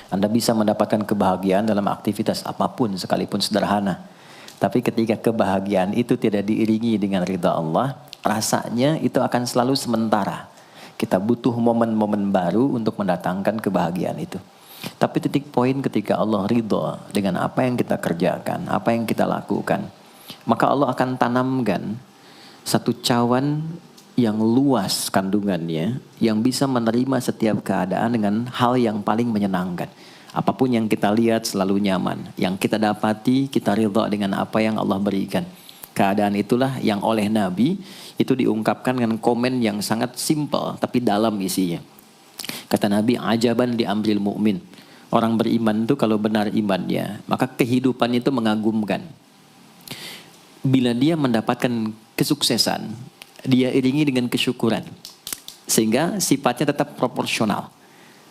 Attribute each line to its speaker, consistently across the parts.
Speaker 1: Anda bisa mendapatkan kebahagiaan dalam aktivitas apapun sekalipun sederhana. Tapi ketika kebahagiaan itu tidak diiringi dengan ridha Allah, rasanya itu akan selalu sementara. Kita butuh momen-momen baru untuk mendatangkan kebahagiaan itu. Tapi titik poin ketika Allah ridha dengan apa yang kita kerjakan, apa yang kita lakukan, maka Allah akan tanamkan satu cawan yang luas kandungannya, yang bisa menerima setiap keadaan dengan hal yang paling menyenangkan. Apapun yang kita lihat selalu nyaman. Yang kita dapati, kita ridha dengan apa yang Allah berikan. Keadaan itulah yang oleh Nabi itu diungkapkan dengan komen yang sangat simpel tapi dalam isinya. Kata Nabi, ajaban di amril mu'min. Orang beriman itu kalau benar imannya, maka kehidupan itu mengagumkan. Bila dia mendapatkan kesuksesan, dia iringi dengan kesyukuran. Sehingga sifatnya tetap proporsional.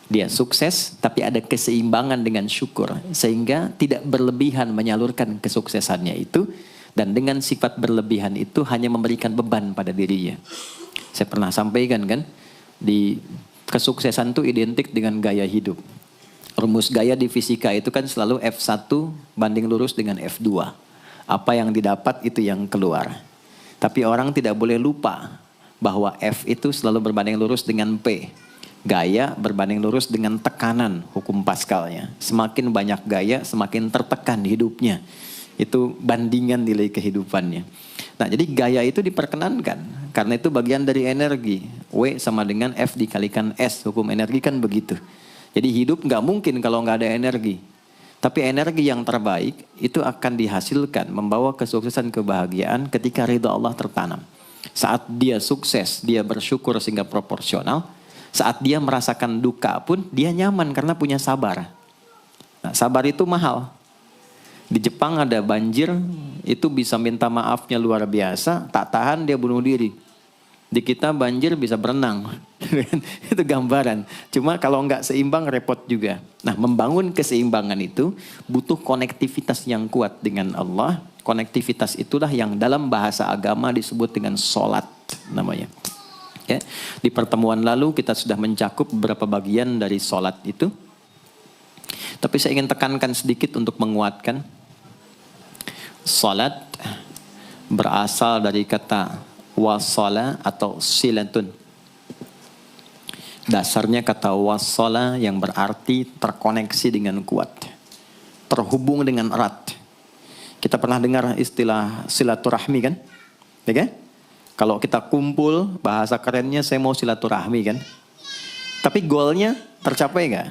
Speaker 1: Dia sukses tapi ada keseimbangan dengan syukur. Sehingga tidak berlebihan menyalurkan kesuksesannya itu. Dan dengan sifat berlebihan itu hanya memberikan beban pada dirinya. Saya pernah sampaikan kan, di kesuksesan itu identik dengan gaya hidup. Rumus gaya di fisika itu kan selalu F1 banding lurus dengan F2. Apa yang didapat itu yang keluar. Tapi orang tidak boleh lupa bahwa F itu selalu berbanding lurus dengan P. Gaya berbanding lurus dengan tekanan, hukum Pascalnya. Semakin banyak gaya, semakin tertekan hidupnya. Itu bandingan nilai kehidupannya. Nah, jadi gaya itu diperkenankan. Karena itu bagian dari energi. W sama dengan F dikalikan S. Hukum energi kan begitu. Jadi hidup nggak mungkin kalau nggak ada energi. Tapi energi yang terbaik itu akan dihasilkan membawa kesuksesan kebahagiaan ketika ridha Allah tertanam. Saat dia sukses, dia bersyukur sehingga proporsional. Saat dia merasakan duka pun dia nyaman karena punya sabar. Nah, sabar itu mahal. Di Jepang ada banjir, itu bisa minta maafnya luar biasa, tak tahan dia bunuh diri. Di kita banjir bisa berenang. Itu gambaran. Cuma kalau nggak seimbang repot juga. Nah, membangun keseimbangan itu butuh konektivitas yang kuat dengan Allah. Konektivitas itulah yang dalam bahasa agama disebut dengan sholat namanya. Ya. Di pertemuan lalu kita sudah mencakup beberapa bagian dari sholat itu. Tapi saya ingin tekankan sedikit untuk menguatkan. Sholat berasal dari kata wasala atau silatun. Dasarnya kata wasala yang berarti terkoneksi dengan kuat. Terhubung dengan erat. Kita pernah dengar istilah silaturahmi kan? Ya kan? Kalau kita kumpul, bahasa kerennya saya mau silaturahmi kan? Tapi goalnya tercapai nggak?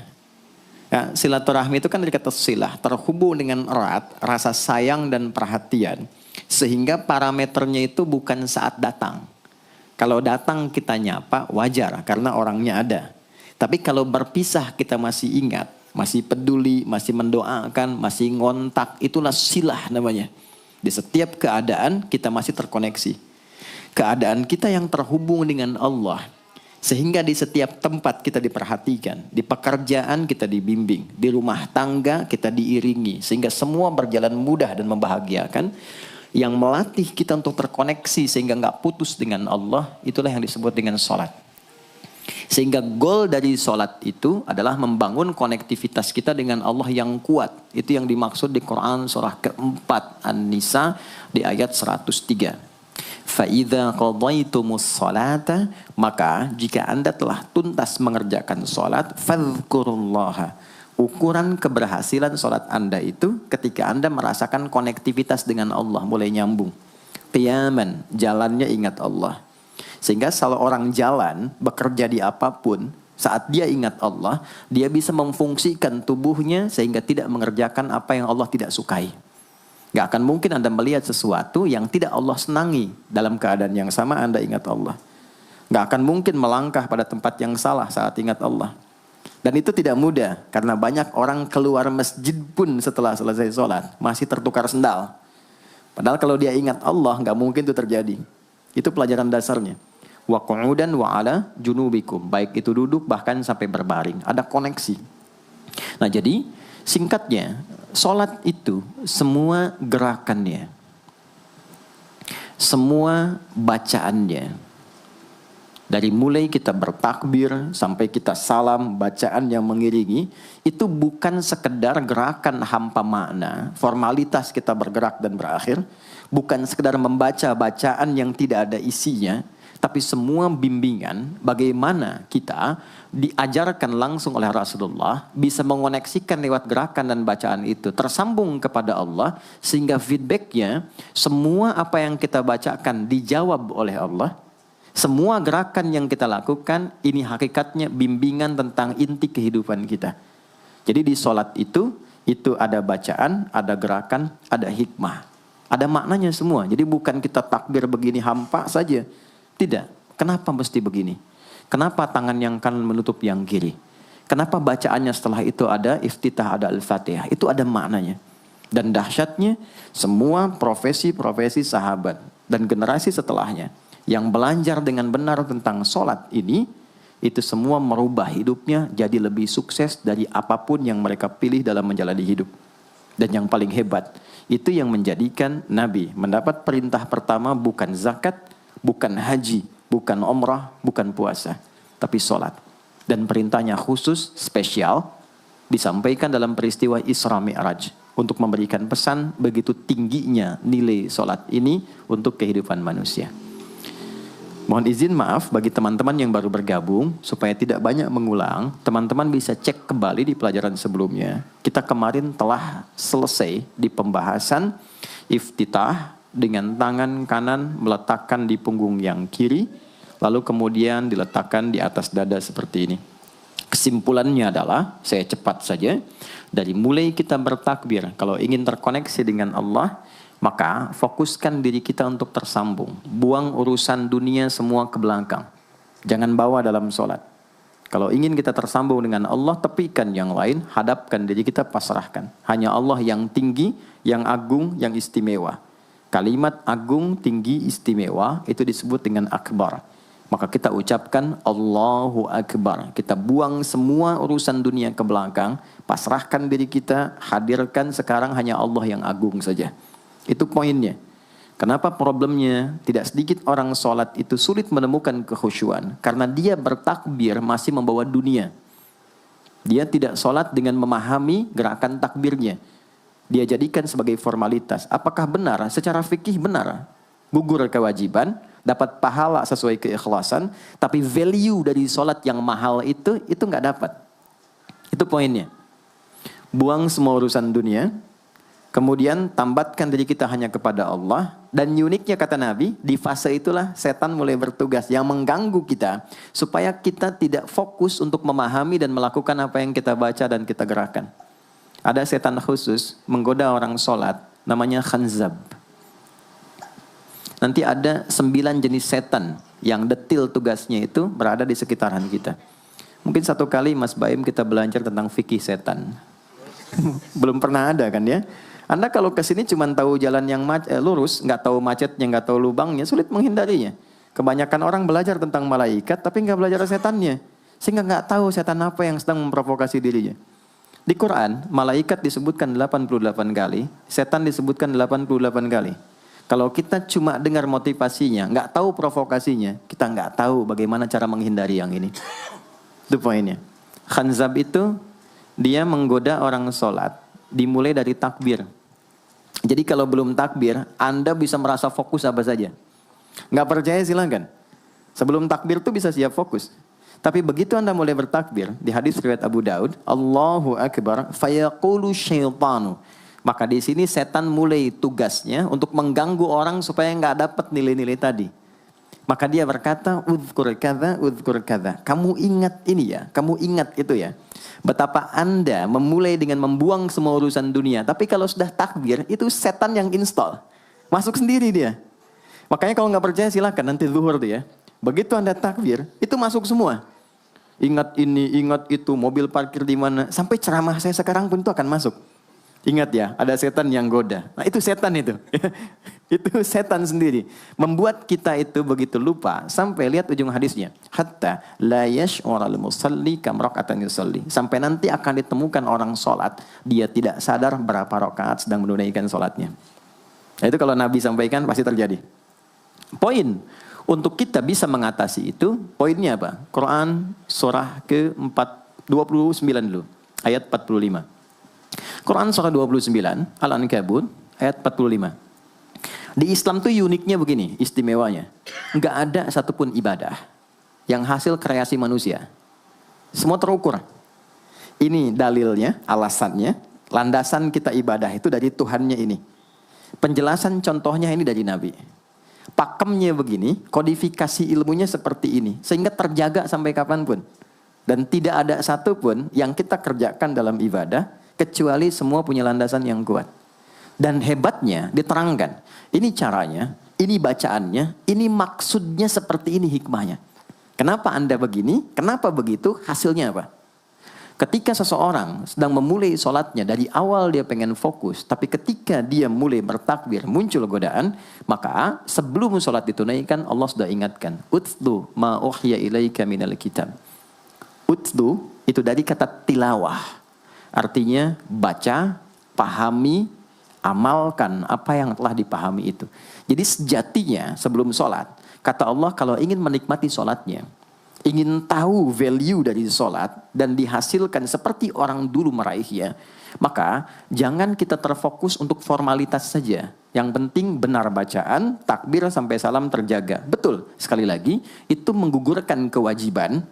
Speaker 1: Ya, silaturahmi itu kan dari kata silah. Terhubung dengan erat, rasa sayang dan perhatian. Sehingga parameternya itu bukan saat datang. Kalau datang kita nyapa wajar karena orangnya ada. Tapi kalau berpisah kita masih ingat, masih peduli, masih mendoakan, masih ngontak, itulah silah namanya. Di setiap keadaan kita masih terkoneksi. Keadaan kita yang terhubung dengan Allah. Sehingga di setiap tempat kita diperhatikan, di pekerjaan kita dibimbing, di rumah tangga kita diiringi. Sehingga semua berjalan mudah dan membahagiakan. Yang melatih kita untuk terkoneksi sehingga nggak putus dengan Allah, itulah yang disebut dengan sholat. Sehingga goal dari sholat itu adalah membangun konektivitas kita dengan Allah yang kuat. Itu yang dimaksud di Quran surah keempat An-Nisa di ayat 103. فَإِذَا قَضَيْتُمُ الصَّلَاةَ maka jika Anda telah tuntas mengerjakan sholat, فَاذْكُرُوا اللَّهَ. Ukuran keberhasilan sholat Anda itu ketika Anda merasakan konektivitas dengan Allah mulai nyambung. Qiyaman, jalannya ingat Allah. Sehingga kalau orang jalan, bekerja di apapun, saat dia ingat Allah, dia bisa memfungsikan tubuhnya sehingga tidak mengerjakan apa yang Allah tidak sukai. Gak akan mungkin Anda melihat sesuatu yang tidak Allah senangi dalam keadaan yang sama Anda ingat Allah. Gak akan mungkin melangkah pada tempat yang salah saat ingat Allah. Dan itu tidak mudah karena banyak orang keluar masjid pun setelah selesai sholat masih tertukar sendal. Padahal kalau dia ingat Allah gak mungkin itu terjadi. Itu pelajaran dasarnya. Wa qu'udan wa ala junubikum. Baik itu duduk bahkan sampai berbaring. Ada koneksi. Nah jadi singkatnya sholat itu semua gerakannya, semua bacaannya, Dari mulai kita bertakbir sampai kita salam, bacaan yang mengiringi, itu bukan sekedar gerakan hampa makna, formalitas kita bergerak dan berakhir, bukan sekedar membaca bacaan yang tidak ada isinya, tapi semua bimbingan bagaimana kita diajarkan langsung oleh Rasulullah bisa mengoneksikan lewat gerakan dan bacaan itu tersambung kepada Allah, sehingga feedbacknya semua apa yang kita bacakan dijawab oleh Allah. Semua gerakan yang kita lakukan ini hakikatnya bimbingan tentang inti kehidupan kita. Jadi di sholat itu ada bacaan, ada gerakan, ada hikmah, ada maknanya semua. Jadi bukan kita takbir begini hampa saja. Tidak. Kenapa mesti begini? Kenapa tangan yang kanan menutup yang kiri? Kenapa bacaannya setelah itu ada iftitah, ada al-fatihah? Itu ada maknanya. Dan dahsyatnya semua profesi-profesi sahabat dan generasi setelahnya yang belajar dengan benar tentang sholat ini, itu semua merubah hidupnya jadi lebih sukses dari apapun yang mereka pilih dalam menjalani hidup. Dan yang paling hebat, itu yang menjadikan Nabi mendapat perintah pertama bukan zakat, bukan haji, bukan umrah, bukan puasa, tapi sholat. Dan perintahnya khusus, spesial, disampaikan dalam peristiwa Isra Mi'raj untuk memberikan pesan begitu tingginya nilai sholat ini untuk kehidupan manusia. Mohon izin maaf bagi teman-teman yang baru bergabung, supaya tidak banyak mengulang, teman-teman bisa cek kembali di pelajaran sebelumnya. Kita kemarin telah selesai di pembahasan iftitah dengan tangan kanan meletakkan di punggung yang kiri, lalu kemudian diletakkan di atas dada seperti ini. Kesimpulannya adalah, saya cepat saja, dari mulai kita bertakbir, kalau ingin terkoneksi dengan Allah, maka fokuskan diri kita untuk tersambung. Buang urusan dunia semua ke belakang. Jangan bawa dalam sholat. Kalau ingin kita tersambung dengan Allah, tepikan yang lain, hadapkan diri kita, pasrahkan. Hanya Allah yang tinggi, yang agung, yang istimewa. Kalimat agung, tinggi, istimewa, itu disebut dengan akbar. Maka kita ucapkan Allahu Akbar. Kita buang semua urusan dunia ke belakang, pasrahkan diri kita, hadirkan sekarang hanya Allah yang agung saja. Itu poinnya. Kenapa problemnya tidak sedikit orang sholat itu sulit menemukan kekhusyuan? Karena dia bertakbir masih membawa dunia. Dia tidak sholat dengan memahami gerakan takbirnya. Dia jadikan sebagai formalitas. Apakah benar? Secara fikih benar. Gugur kewajiban, dapat pahala sesuai keikhlasan, tapi value dari sholat yang mahal itu nggak dapat. Itu poinnya. Buang semua urusan dunia, kemudian tambatkan diri kita hanya kepada Allah. Dan uniknya kata Nabi, di fase itulah setan mulai bertugas yang mengganggu kita, supaya kita tidak fokus untuk memahami dan melakukan apa yang kita baca dan kita gerakan. Ada setan khusus menggoda orang sholat, namanya khanzab. Nanti ada 9 jenis setan yang detil tugasnya itu berada di sekitaran kita. Mungkin satu kali Mas Baim kita belajar tentang fikih setan. Belum pernah ada kan ya? Anda kalau ke sini cuma tahu jalan yang lurus, nggak tahu macetnya, nggak tahu lubangnya, sulit menghindarinya. Kebanyakan orang belajar tentang malaikat, tapi nggak belajar setannya, sehingga nggak tahu setan apa yang sedang memprovokasi dirinya. Di Quran, malaikat disebutkan 88 kali, setan disebutkan 88 kali. Kalau kita cuma dengar motivasinya, nggak tahu provokasinya, kita nggak tahu bagaimana cara menghindari yang ini. Itu poinnya. Khanzab itu dia menggoda orang sholat, dimulai dari takbir. Jadi kalau belum takbir, Anda bisa merasa fokus apa saja. Nggak percaya silakan. Sebelum takbir tuh bisa siap fokus. Tapi begitu Anda mulai bertakbir, di hadis riwayat Abu Daud, Allahu Akbar, fayaqulu syaitanu. Maka di sini setan mulai tugasnya untuk mengganggu orang supaya nggak dapat nilai-nilai tadi. Maka dia berkata, udhkur kadza. Kamu ingat ini ya, kamu ingat itu ya. Betapa Anda memulai dengan membuang semua urusan dunia. Tapi kalau sudah takbir, itu setan yang install. Masuk sendiri dia. Makanya kalau nggak percaya silakan nanti zuhur tuh ya. Begitu Anda takbir, itu masuk semua. Ingat ini, ingat itu, mobil parkir di mana. Sampai ceramah saya sekarang pun itu akan masuk. Ingat ya, ada setan yang goda. Nah itu setan itu. Itu setan sendiri. Membuat kita itu begitu lupa. Sampai lihat ujung hadisnya. Hatta la yash'ural musalli kam raka'atan yusalli. Sampai nanti akan ditemukan orang sholat. Dia tidak sadar berapa rakaat sedang menunaikan sholatnya. Nah, itu kalau Nabi sampaikan pasti terjadi. Poin. Untuk kita bisa mengatasi itu, poinnya apa? Quran surah ke-29 dulu, ayat 45. Quran surah 29, Al-Ankabut, ayat 45. Di Islam tuh uniknya begini, istimewanya. Enggak ada satupun ibadah yang hasil kreasi manusia. Semua terukur. Ini dalilnya, alasannya, landasan kita ibadah itu dari Tuhannya ini. Penjelasan contohnya ini dari Nabi. Pakemnya begini, kodifikasi ilmunya seperti ini. Sehingga terjaga sampai kapanpun. Dan tidak ada satupun yang kita kerjakan dalam ibadah, kecuali semua punya landasan yang kuat. Dan hebatnya diterangkan. Ini caranya, ini bacaannya, ini maksudnya seperti ini hikmahnya. Kenapa Anda begini? Kenapa begitu? Hasilnya apa? Ketika seseorang sedang memulai sholatnya, dari awal dia pengen fokus, tapi ketika dia mulai bertakbir, muncul godaan, maka sebelum sholat ditunaikan, Allah sudah ingatkan, Utlu ma uhya ilaika minal kitab. Utlu itu dari kata tilawah, artinya baca, pahami, amalkan apa yang telah dipahami itu. Jadi sejatinya sebelum sholat, kata Allah kalau ingin menikmati sholatnya, ingin tahu value dari sholat dan dihasilkan seperti orang dulu meraihnya, maka jangan kita terfokus untuk formalitas saja. Yang penting benar bacaan, takbir sampai salam terjaga. Betul, sekali lagi, itu menggugurkan kewajiban,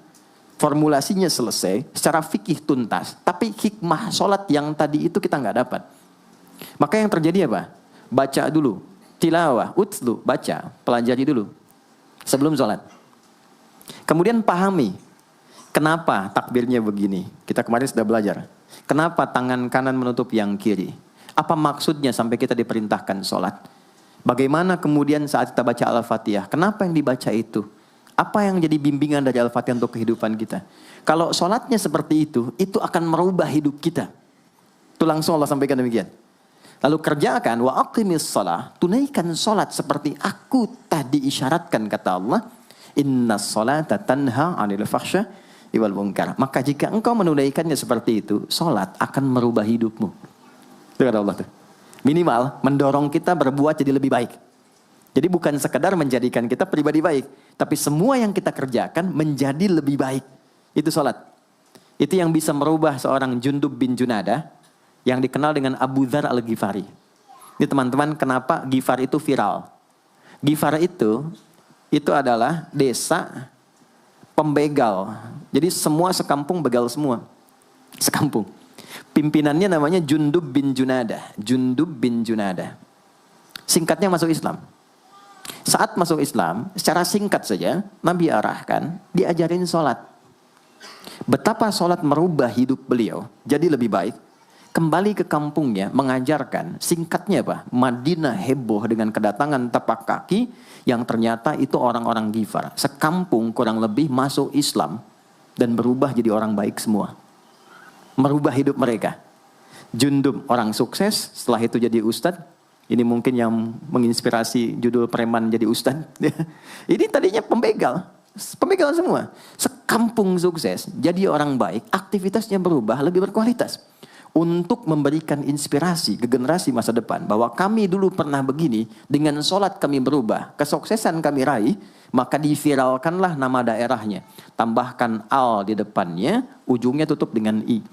Speaker 1: formulasinya selesai, secara fikih tuntas, tapi hikmah sholat yang tadi itu kita nggak dapat. Maka yang terjadi apa? Baca dulu, tilawah, utlu, baca, pelajari dulu, sebelum sholat. Kemudian pahami, kenapa takbirnya begini? Kita kemarin sudah belajar. Kenapa tangan kanan menutup yang kiri? Apa maksudnya sampai kita diperintahkan sholat? Bagaimana kemudian saat kita baca Al-Fatihah? Kenapa yang dibaca itu? Apa yang jadi bimbingan dari Al-Fatihah untuk kehidupan kita? Kalau sholatnya seperti itu akan merubah hidup kita. Itu langsung Allah sampaikan demikian. Lalu kerjakan, wa aqimis shalah, tunaikan sholat seperti aku tadi isyaratkan, kata Allah. Inna sholata tanha 'anil fahsya wal munkar. Maka jika engkau menunaikannya seperti itu, sholat akan merubah hidupmu. Itu kata Allah tuh. Minimal mendorong kita berbuat jadi lebih baik. Jadi bukan sekedar menjadikan kita pribadi baik, tapi semua yang kita kerjakan menjadi lebih baik. Itu sholat. Itu yang bisa merubah seorang Jundub bin Junadah yang dikenal dengan Abu Dzar Al-Ghifari. Ini teman-teman, kenapa Ghifar itu viral? Ghifar itu adalah desa pembegal. Jadi semua sekampung begal semua. Sekampung. Pimpinannya namanya Jundub bin Junadah. Jundub bin Junadah. Singkatnya masuk Islam. Saat masuk Islam, secara singkat saja, Nabi arahkan, diajarin sholat. Betapa sholat merubah hidup beliau, jadi lebih baik. Kembali ke kampungnya, mengajarkan, singkatnya apa? Madinah heboh dengan kedatangan tapak kaki, yang ternyata itu orang-orang Ghifar. Sekampung kurang lebih masuk Islam, dan berubah jadi orang baik semua. Merubah hidup mereka. Jundub orang sukses, setelah itu jadi ustadz. Ini mungkin yang menginspirasi judul preman jadi ustadz. Ini tadinya pembegal. Pembegal semua. Sekampung sukses, jadi orang baik, aktivitasnya berubah, lebih berkualitas. Untuk memberikan inspirasi ke generasi masa depan. Bahwa kami dulu pernah begini, dengan sholat kami berubah, kesuksesan kami raih, maka diviralkanlah nama daerahnya. Tambahkan al di depannya, ujungnya tutup dengan i.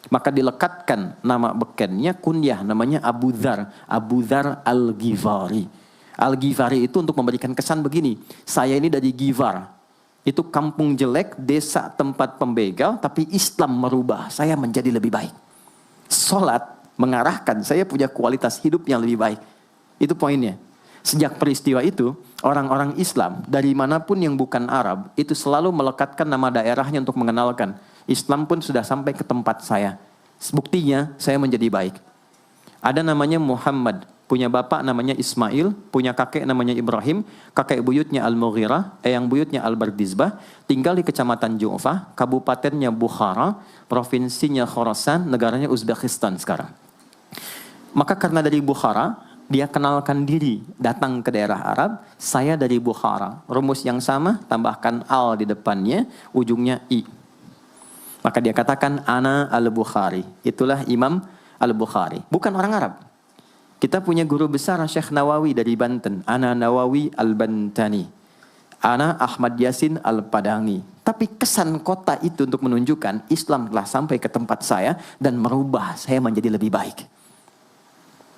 Speaker 1: Maka dilekatkan nama bekennya, kunyah, namanya Abu Dzar. Abu Dzar Al-Ghifari. Al-Ghifari itu untuk memberikan kesan begini, saya ini dari Ghifar. Itu kampung jelek, desa tempat pembegal, tapi Islam merubah, saya menjadi lebih baik. Sholat mengarahkan saya punya kualitas hidup yang lebih baik. Itu poinnya. Sejak peristiwa itu, orang-orang Islam dari manapun yang bukan Arab, itu selalu melekatkan nama daerahnya untuk mengenalkan. Islam pun sudah sampai ke tempat saya. Buktinya saya menjadi baik. Ada namanya Muhammad, punya bapak namanya Ismail, punya kakek namanya Ibrahim, kakek buyutnya Al-Mughirah, eyang buyutnya Al-Bardizbah, tinggal di kecamatan Ju'fah, kabupatennya Bukhara, provinsinya Khorasan, negaranya Uzbekistan sekarang. Maka karena dari Bukhara, dia kenalkan diri, datang ke daerah Arab, saya dari Bukhara. Rumus yang sama, tambahkan al di depannya, ujungnya i. Maka dia katakan, Ana Al-Bukhari. Itulah Imam Al-Bukhari. Bukan orang Arab. Kita punya guru besar Syekh Nawawi dari Banten. Ana Nawawi Al-Bantani. Ana Ahmad Yasin Al-Padangi. Tapi kesan kota itu untuk menunjukkan Islam telah sampai ke tempat saya dan merubah saya menjadi lebih baik.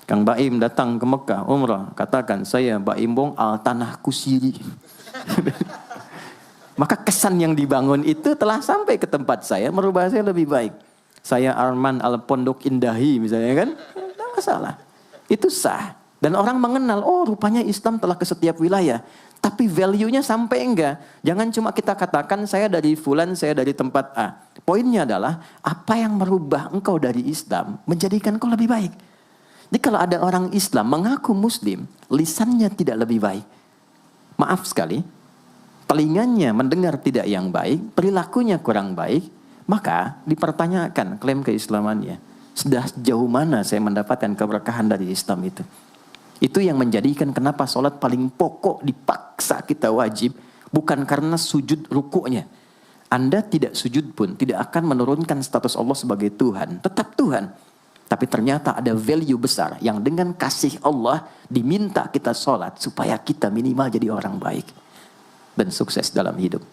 Speaker 1: Kang Baim datang ke Mekah, umrah, katakan saya Baim Bong al tanah kusiri. Maka kesan yang dibangun itu telah sampai ke tempat saya, merubah saya lebih baik. Saya Arman al Pondok Indahi misalnya kan, tidak masalah. Itu sah. Dan orang mengenal, oh rupanya Islam telah ke setiap wilayah. Tapi value-nya sampai enggak. Jangan cuma kita katakan saya dari fulan, saya dari tempat A. Poinnya adalah apa yang merubah engkau dari Islam menjadikan engkau lebih baik. Jadi kalau ada orang Islam mengaku Muslim, lisannya tidak lebih baik. Maaf sekali, telinganya mendengar tidak yang baik, perilakunya kurang baik, maka dipertanyakan klaim keislamannya. Sudah sejauh mana saya mendapatkan keberkahan dari Islam itu? Itu yang menjadikan kenapa sholat paling pokok dipaksa kita wajib. Bukan karena sujud rukuknya. Anda tidak sujud pun tidak akan menurunkan status Allah sebagai Tuhan. Tetap Tuhan. Tapi ternyata ada value besar yang dengan kasih Allah diminta kita sholat supaya kita minimal jadi orang baik. Dan sukses dalam hidup.